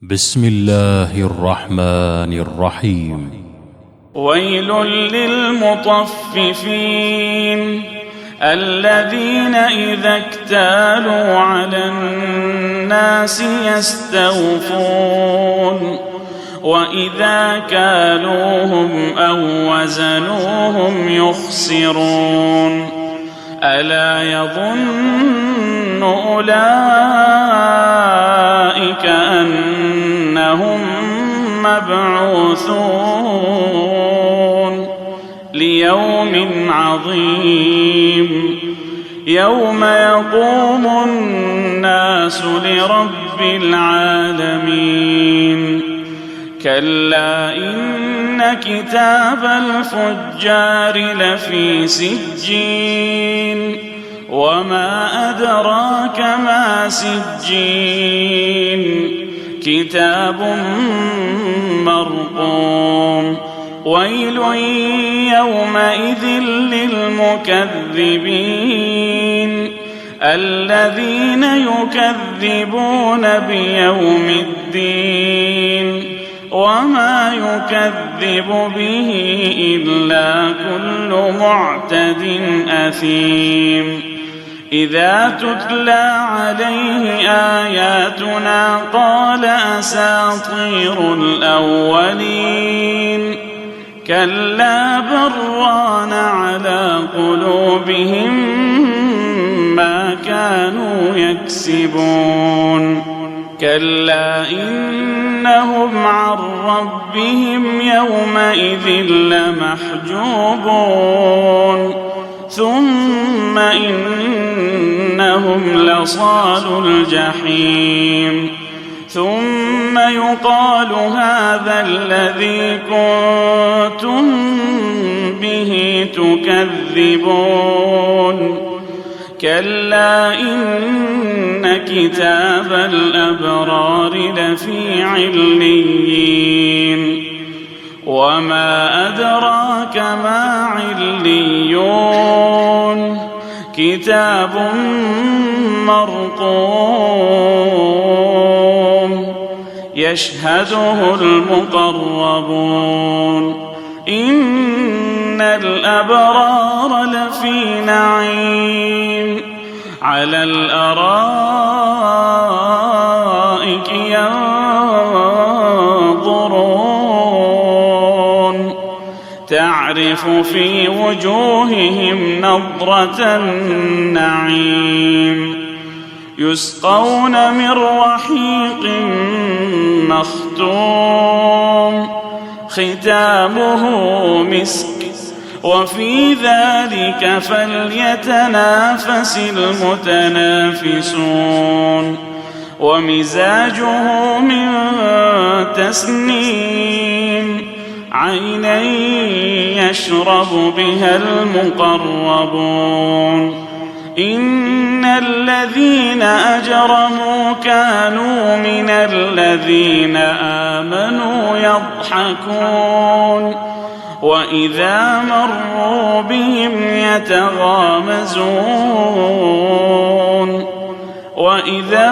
بسم الله الرحمن الرحيم. ويل للمطففين الذين إذا اكتالوا على الناس يستوفون وإذا كالوهم أو وزنوهم يخسرون ألا يظن أولئك أنهم مبعوثون ليوم عظيم يوم يقوم الناس لرب العالمين كلا إن كتاب الفجار لفي سجين وما أدراك ما سجين كتاب مرقوم ويل يومئذ للمكذبين الذين يكذبون بيوم الدين وما يكذب به إلا كل معتد أثيم إذا تتلى عليه آياتنا قال أساطير الأولين كلا بران على قلوبهم ما كانوا يكسبون كلا إنهم عن ربهم يومئذ لمحجوبون ثم إنهم لصالو الجحيم ثم يقال هذا الذي كنتم به تكذبون كلا إن كتاب الأبرار لفي عليين وما أدراك ما عليون كتاب مرقوم يشهده المقربون إن الأبرار لفي نعيم على الأرائك ينظرون تعرف في وجوههم نضرة النعيم يسقون من رحيق مختوم ختامه مسك وفي ذلك فليتنافس المتنافسون ومزاجه من تسنيم عينا يشرب بها المقربون إن الذين أجرموا كانوا من الذين آمنوا يضحكون وإذا مروا بهم يتغامزون وإذا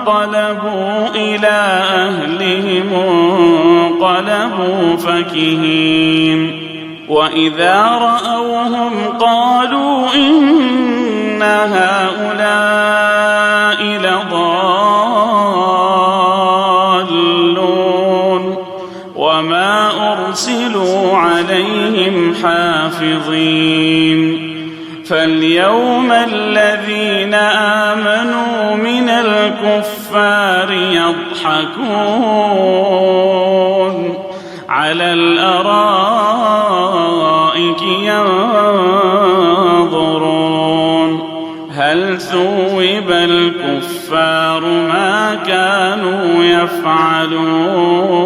انقلبوا إلى أهلهم انقلبوا فكهين وإذا رأوهم قالوا إن هؤلاء لضالون وما أرسلوا عليهم حافظين فاليوم الذين آمنوا من الكفار يضحكون على الأرائك ينظرون هل ثوب الكفار ما كانوا يفعلون